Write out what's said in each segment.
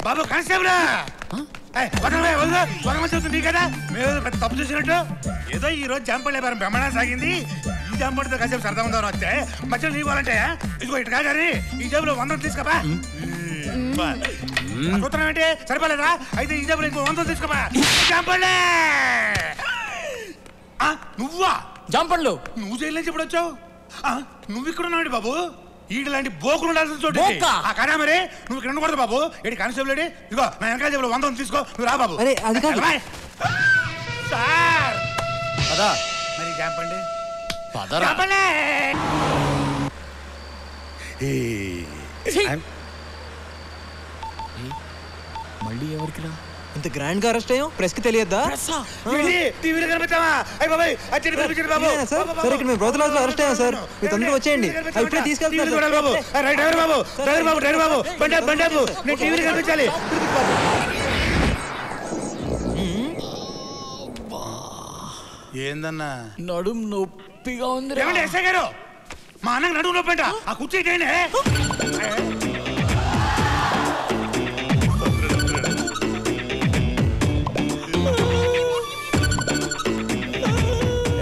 బాబు constable వదలవుతుంది కదా మీరు పెద్ద తప్పు చూసినట్టు. ఏదో ఈ రోజు జాంపల్ వ్యాపారం బ్రహ్మాండం సాగింది. ఈ జాంపడితో కాసేపు సరదా ఉందామని వస్తే మధ్యలో నీ పోవాలంటే ఇదిగో ఇటు కాదు ఈ జేబులో 100 తీసుకోపా. సూత్రం ఏంటి సరిపోలేదా? అయితే ఈ జేబులో ఇంకో 100 తీసుకోపా. జాంపళ్ళే నువ్వా? జాంపళ్ళు నువ్వు జైలు నుంచి ఇప్పుడు వచ్చావు? నువ్వు ఇక్కడ ఉన్నావు బాబు. ఈడు లాంటి బోకులు ఉండాల్సిన చోటు కదా. మరి నువ్వు ఇక్కడ ఉండకూడదు బాబు. ఏంటి కానిస్టేబుల్ ఏంటి? ఇదిగో నా వెనకాల జేబులో 100 తీసుకో. నువ్వు రా బాబు. సార్ పదా మరి జాంపండి. మళ్ళీ ఎవరికి రా ఇంత గ్రాండ్ గా అరెస్ట్ అయ్యాం? ప్రెస్ కి తెలియద్దా? సార్ ఇక్కడ మేము బ్రోతలాస్ లో అరెస్ట్ అయ్యాం సార్. మీరు తొందరగా వచ్చేయండి. ఇప్పుడే తీసుకెళ్తాను. ఏందన్నా నడుం నొప్పిగా ఉంది. ఎస్ఐ గారు మా అన్నకు నడుము నొప్పి అంట. ఆ కుర్చీ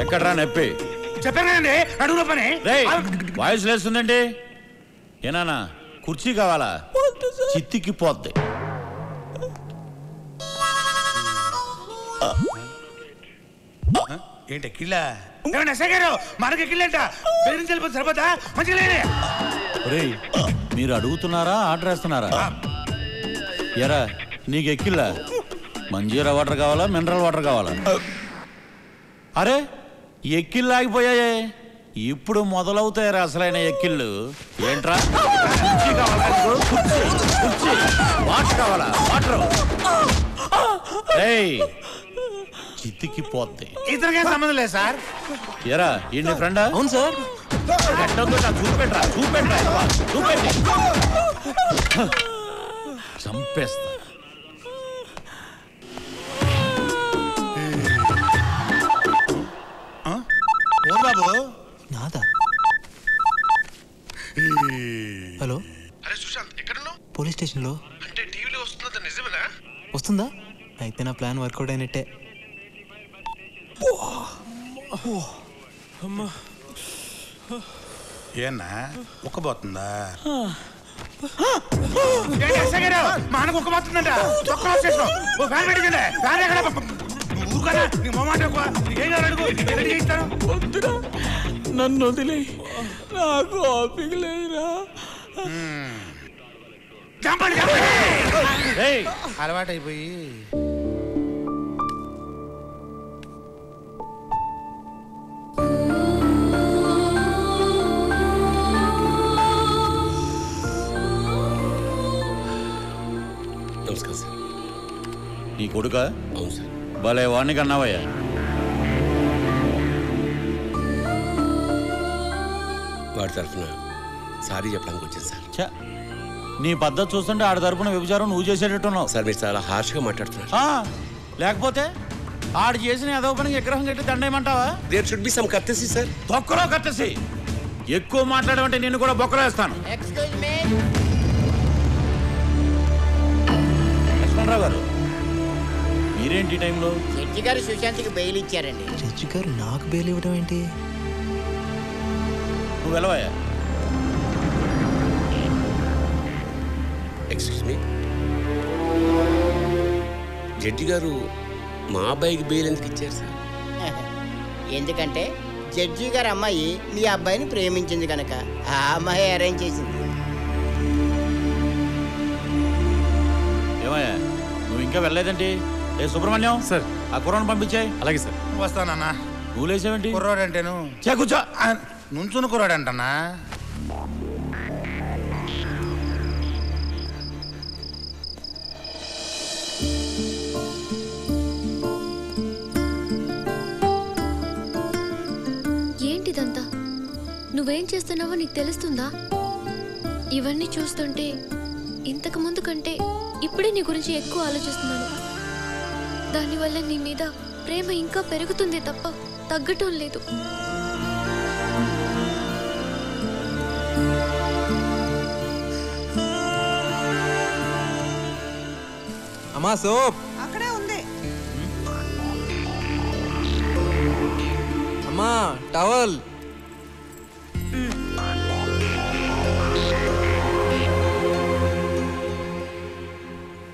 ఎక్కడ్రా నొప్పి? చెప్పాను కదండి నడుము నొప్పని. వాయిస్ లేస్తుందండి. ఏనానా కుర్చీ కావాలా? చిత్తికి పోద్ది. ఏంటి కిల్లా? ఏమండి ఎస్ఐ గారు మనకి కిల్లంట. బెదిరించి వెళ్ళిపోతే సరిపోతా? మంచిగా లేదే. మీరు అడుగుతున్నారా ఆర్డర్ వేస్తున్నారా? ఎరా నీకు ఎక్కిల్లా? మంజీరా వాటర్ కావాలా మినరల్ వాటర్ కావాలా? అరే ఎక్కిళ్ళు ఆగిపోయాయే. ఇప్పుడు మొదలవుతాయరా అసలైన ఎక్కిళ్ళు. ఏంట్రా వాటర్ కావాలా? వాటర్ చిత్తికి పోద్ది. ఇతనికేం సంబంధం లేదు సార్. ఎరా ఈ నీ ఫ్రెండా? అవును సార్. చూపెట్రా చూపెట్రా చూపెట్టి చంపేస్తా. బాబు నాదా? హలో అరే సుశాంత్ ఎక్కడున్నావు? పోలీస్ స్టేషన్ లో. అంటే టీవీలో వస్తుందా? నిజమేనా? వస్తుందా? అయితే నా ప్లాన్ వర్కౌట్ అయినట్టే. ఏనా ఉక్కబోతుందా? మా అన్నకు ఉక్కబోతుందంట. నన్ను వదిలే, నాకు ఓపిక లేదురా. అలవాటైపోయి నమస్కారం సార్. నీ కొడుక? అవును సార్. భలే వాణ్ణి కన్నావయ్యా. వాడి తరఫున సారీ చెప్పడానికి వచ్చాను సార్. నీ పద్ధతి చూస్తుంటే ఆడి తరఫున వ్యభిచారం నువ్వు చేసేటట్టున్నావు సార్. మీరు చాలా హార్ష్గా మాట్లాడుతున్నారు. లేకపోతే ఆడు చేసిన ఏదో పనికి విగ్రహం కట్టి దండేయమంటావా? There should be some courtesy sir. బొక్కలో కర్టసీ. ఎక్కువ మాట్లాడమంటే నిన్ను కూడా బొక్కలో వేస్తాను. లక్ష్మణరావు గారు మీరేంటి ఈ టైంలో? జడ్జి గారు సుశాంత్కి బెయిల్ ఇచ్చారండి. జడ్జి గారు నాకు బెయిల్ ఇవ్వడం ఏంటి? నువ్వు వెళ్ళవయ్యా. ఎక్స్క్యూజ్ మీ, జడ్జి గారు మా అబ్బాయికి బెయిల్ ఎందుకు ఇచ్చారు సార్? ఎందుకంటే జడ్జి గారు అమ్మాయి మీ అబ్బాయిని ప్రేమించింది కనుక ఆ అమ్మాయి అరేంజ్ చేసింది. ఏమయ్యా నువ్వు ఇంకా వెళ్ళలేదండి? ఏ సుబ్రహ్మణ్యం సార్ ఆ కుర్రాన్ని పంపించాయి. అలాగే సార్. వస్తానన్నా. నువ్వు లేచావేంటి? కుర్రాడు అంటేను కూర్చో. నుంచుని కుర్రాడు అంటన్నా. ఏంటిదంతా? నువ్వేం చేస్తున్నావో నీకు తెలుస్తుందా? ఇవన్నీ చూస్తుంటే ఇంతకు ముందు కంటే ఇప్పుడే నీ గురించి ఎక్కువ ఆలోచిస్తున్నాను. దానివల్ల నీ మీద ప్రేమ ఇంకా పెరుగుతుంది తప్ప తగ్గటం లేదు. అమ్మా సోప్. అక్కడే ఉంది. అమ్మా టవల్.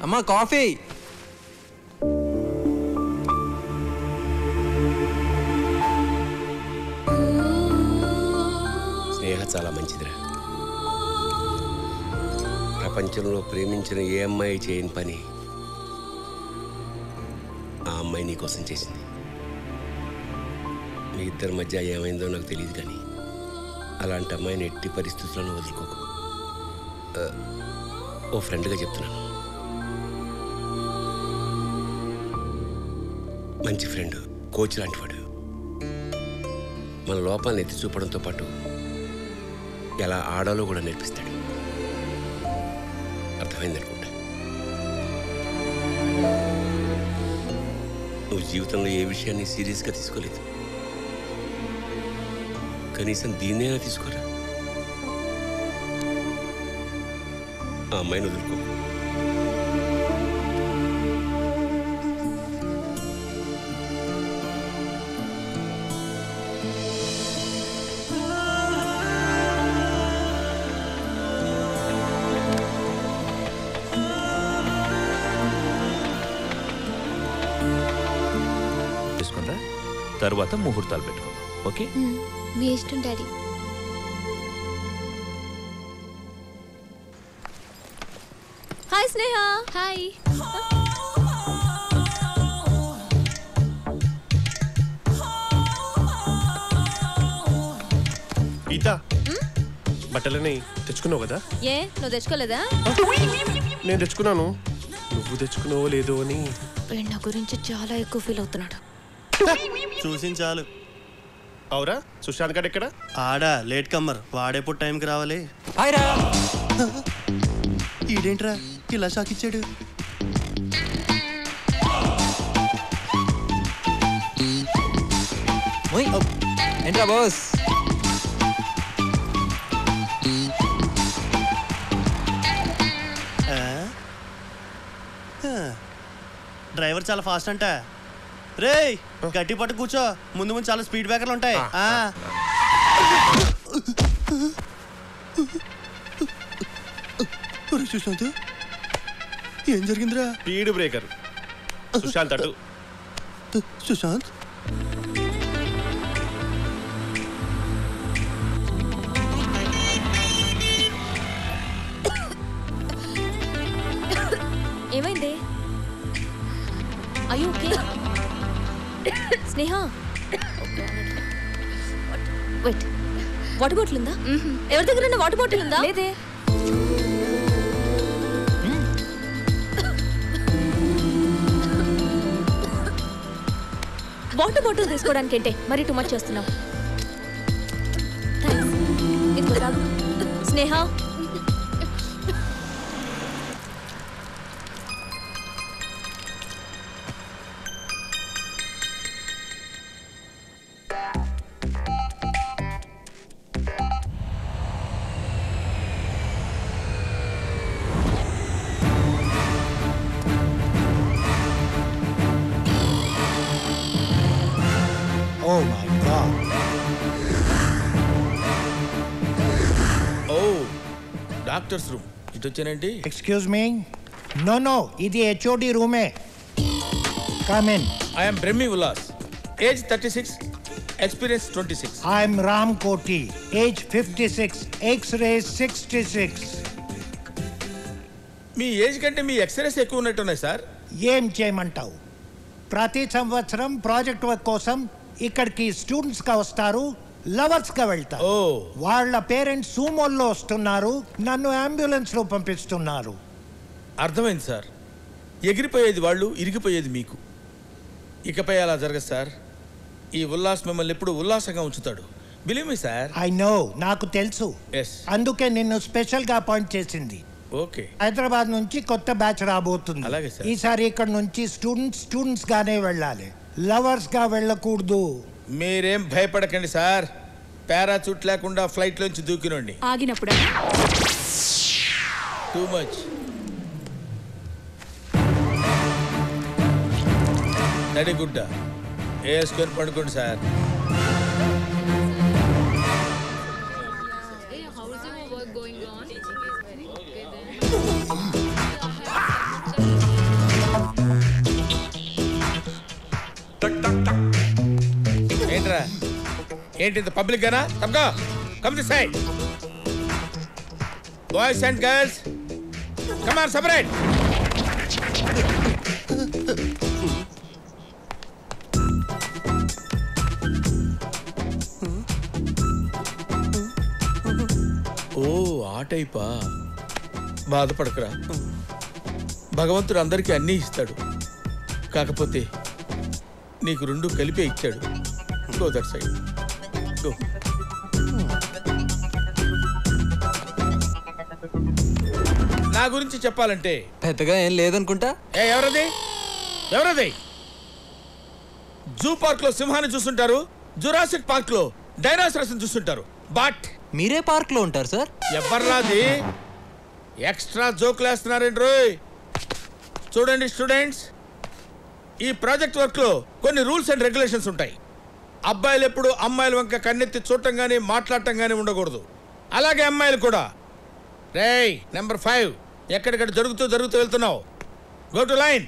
అమ్మా కాఫీ. స్నేహ చాలా మంచిదిరా. ప్రపంచంలో ప్రేమించిన ఏ అమ్మాయి చేయని పని ఆ అమ్మాయి నీ కోసం చేసింది. మీ ఇద్దరి మధ్య ఏమైందో నాకు తెలియదు, కానీ అలాంటి అమ్మాయిని ఎట్టి పరిస్థితులను వదులుకోకు. ఓ ఫ్రెండ్గా చెప్తున్నాను. మంచి ఫ్రెండ్, కోచ్ లాంటివాడు. మన లోపాలను ఎత్తి చూపడంతో పాటు ఎలా ఆడాలో కూడా నేర్పిస్తాడు. అర్థమైందనుకుంటా. నువ్వు జీవితంలో ఏ విషయాన్ని సీరియస్గా తీసుకోలేదు, కనీసం దీన్నైనా తీసుకోరా. ఆ అమ్మాయిని వదులుకో. తర్వాత ముహూర్తాలు పెట్టుకుందాం. ఓకే, మీ ఇష్టం డాడీ. హాయ్ స్నేహ. హాయ్. గీత, బట్టలని తెచ్చుకున్నావు కదా? ఏ నువ్వు తెచ్చుకోలేదా? నేను తెచ్చుకున్నాను, నువ్వు తెచ్చుకున్నావో లేదో అని. నా గురించి చాలా ఎక్కువ ఫీల్ అవుతున్నాడు. చూసి చాలు. అవురా, సుశాంత్ గారు ఎక్కడ? ఆడా లేట్ కమ్మర్, వాడేప్పుడు టైంకి రావాలి. ఈడేంట్రా ఇలా షాక్ ఇచ్చాడు? ఏంట్రా బాస్? డ్రైవర్ చాలా ఫాస్ట్ అంట. రేయ్ గట్టి పట్టు కూర్చో, ముందు ముందు చాలా స్పీడ్ బ్రేకర్లు ఉంటాయి. సుశాంత్, ఏం జరిగిందిరా? Speed breaker. సుశాంత్ అటు. సుశాంత్, ఏమైంది? అయ్యో ఓకే. స్నేహ వెయిట్, వాటర్ బాటిల్ ఉందా? ఎవరి దగ్గర వాటర్ బాటిల్ ఉందా? లేదే. వాటర్ బాటిల్ తీసుకోవడానికి ఏంటే మరి టూ మచ్ చేస్తున్నావు? ఇదిగో తాగు. స్నేహ Oh my God. Oh, doctors room. ఇటు వచ్చానండి. Excuse me? No, ఇది HOD రూమే. Come in. I am Brahmi Ullas. Age 36, experience 26. I am Ram Koti. Age 56, X-ray 66. Me age కంటే మీ ఎక్స్రేస్ ఎక్కువ ఉన్నట్టున్నాయి సార్. ఏం చేయమంటావు? ప్రతి సంవత్సరం ప్రాజెక్ట్ వర్క్ కోసం ఇక్కడికి స్టూడెంట్స్ గా వస్తారు, లవర్స్ గా వెళ్తారు. వాళ్ళ పేరెంట్స్ సూమోల్లో వస్తున్నారు, నన్ను అంబులెన్స్ లో పంపిస్తున్నారు. అర్థమైంది సార్. ఎగిరిపోయేది వాళ్ళు, ఇరిగిపోయేది మీకు. ఇకపై అలా జరగదు సార్. ఈ ఉల్లాస్ మిమ్మల్ని ఎప్పుడు ఉల్లాసంగా ఉంచుతాడు. Believe me sir. I know, నాకు తెలుసు. అందుకే నిన్ను స్పెషల్ గా అపాయింట్ చేసింది. ఓకే. హైదరాబాద్ నుంచి కొత్త బ్యాచ్ రాబోతుంది. అలాగే సార్. ఈసారి ఇక్కడ నుంచి స్టూడెంట్స్ గానే వెళ్ళాలి, లవర్స్ గా వెళ్ళకూడదు. మీరేం భయపడకండి సార్. పారాచూట్ లేకుండా ఫ్లైట్ లోంచి దూకినండి. ఆగినప్పుడు టూ మచ్. నడిగుడ్డ వేసుకొని పడుకోండి సార్. ఏంట్రా ఏంటి పబ్లిక్ గానా? తప్పగా come this side. Boys and girls come on separate. ఓ ఆ టైపా? బాధపడకరా, భగవంతుడు అందరికీ అన్నీ ఇస్తాడు. కాకపోతే నీకు రెండు కలిపే ఇచ్చాడు. Go that side go. నా గురించి చెప్పాలంటే పెద్దగా ఏం లేదనుకుంటా. ఎవరది ఎవరది? జూ పార్క్ లో సింహాన్ని చూస్తుంటారు, జురాసిక్ పార్క్ లో డైనోసారస్ చూస్తుంటారు. బట్ మీరే పార్క్ లో ఉంటారు సార్. ఎవర్రాది ఎక్స్ట్రా జోకులు వేస్తున్నారండి రోయ్. చూడండి స్టూడెంట్స్, ఈ ప్రాజెక్ట్ వర్క్ లో కొన్ని రూల్స్ అండ్ రెగ్యులేషన్స్ ఉంటాయి. అబ్బాయిలు ఎప్పుడు అమ్మాయిల వంక కన్నెత్తి చూడటం కానీ మాట్లాడటం కానీ ఉండకూడదు. అలాగే అమ్మాయిలు కూడా. రేయ్ నెంబర్ 5 ఎక్కడిక్కడ జరుగుతూ వెళ్తున్నావు. Go to line.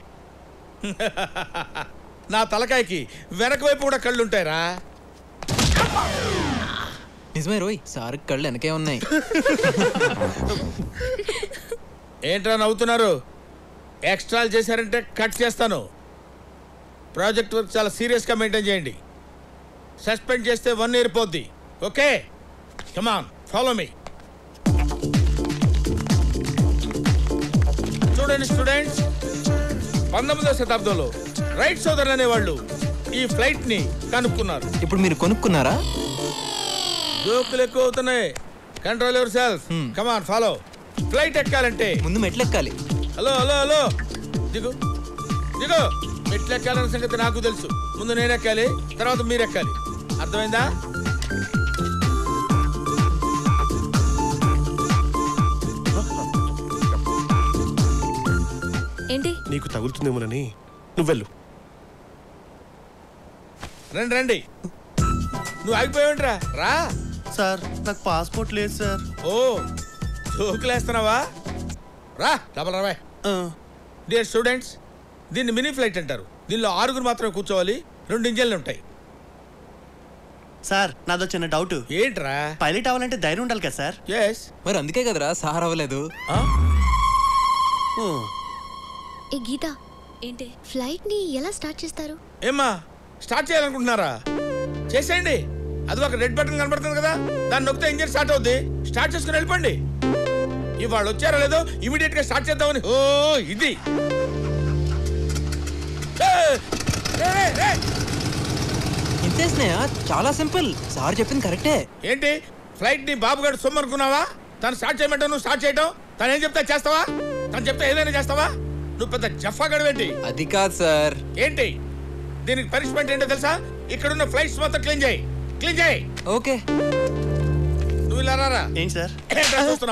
నా తలకాయకి వెనక వైపు కూడా కళ్ళు ఉంటాయిరా. నిజమే రోయ్, సార్ కళ్ళు వెనకే ఉన్నాయి. ఏంట్రా నవ్వుతున్నారు? ఎక్స్ట్రాలు చేశారంటే కట్ చేస్తాను. ప్రాజెక్ట్ వర్క్ చాలా సీరియస్గా మెయింటైన్ చేయండి. సస్పెండ్ చేస్తే 1 year పోద్ది. Okay, come on follow me. చూడండి స్టూడెంట్స్, 19వ శతాబ్దంలో రైట్ సోదరులు అనేవాళ్ళు ఈ ఫ్లైట్ ని కనుక్కున్నారు. ఇప్పుడు మీరు కొనుక్కున్నారా? జోకులు ఎక్కువ అవుతున్నాయి. Control yourself. Come on follow. Flight ఎక్కాలంటే ముందు మెట్లు ఎక్కాలి. హలో హలో హలో దిగు దిగు. మెట్లు ఎక్కాలన్న సంగతి నాకు తెలుసు. ముందు నేను ఎక్కాలి, తర్వాత మీరు ఎక్కాలి. అర్థమైందా? ఏంటి? నీకు తగులుతుందేమోనని నువ్వు వెళ్ళు. రండి రండి. నువ్వు ఆగిపోయావుంట్రా, రా. సార్ నాకు పాస్పోర్ట్ లేదు సార్. ఓ జోకులేస్తున్నావా? రా డబల్ రావా. డియర్ స్టూడెంట్స్, దీన్ని మినీ ఫ్లైట్ అంటారు. దీనిలో 6 మాత్రమే కూర్చోవాలి. 2 ఇంజన్లు ఉంటాయి. సార్ నాదో చిన్న డౌట్. ఏంట్రా? పైలట్ అవ్వాలంటే ధైర్యం ఉండాలి కదా సార్? ఎస్. మరి అందుకే కదరా సార్ అవ్వలేదు. ఏ గీత, ఏంటి ఫ్లైట్ ని ఎలా స్టార్ట్ చేస్తారు? ఏమ్మా స్టార్ట్ చేయాలనుకుంటున్నారా? చేసేయండి. అది ఒక రెడ్ బటన్ కనబడుతుంది కదా, దాన్ని నొక్కితే ఇంజిన్ స్టార్ట్ అవుద్ది. స్టార్ట్ చేసుకుని వెళ్ళిపోండి. ఇవాళ వచ్చారో లేదో ఇమీడియట్ గా స్టార్ట్ చేద్దామని. ఓ ఇది ఇంతేసినాయా? చాలా సింపుల్. సార్ చెప్పింది కరెక్టే. ఏంటి ఫ్లైట్ ని బాబుగాడు సొమ్ము అనుకున్నావా? తను స్టార్ట్ చేయమంటావు, నువ్వు స్టార్ట్ చేయటం. తను ఏం చెప్తా చేస్తావా? తను చెప్తే ఏదైనా చేస్తావా? నువ్వు పెద్ద జఫా గడవేంటి? అది కాదు సార్. ఏంటి దీనికి పనిష్మెంట్ ఏంటో తెలుసా? ఇక్కడున్న ఫ్లైట్స్ మొత్తం క్లీన్ చేయి. క్లీన్ చేయి. ఓకే. నువ్వు ఇలా రారా. ఏంటి సార్? ఏంట్రా చూస్తున్నావు?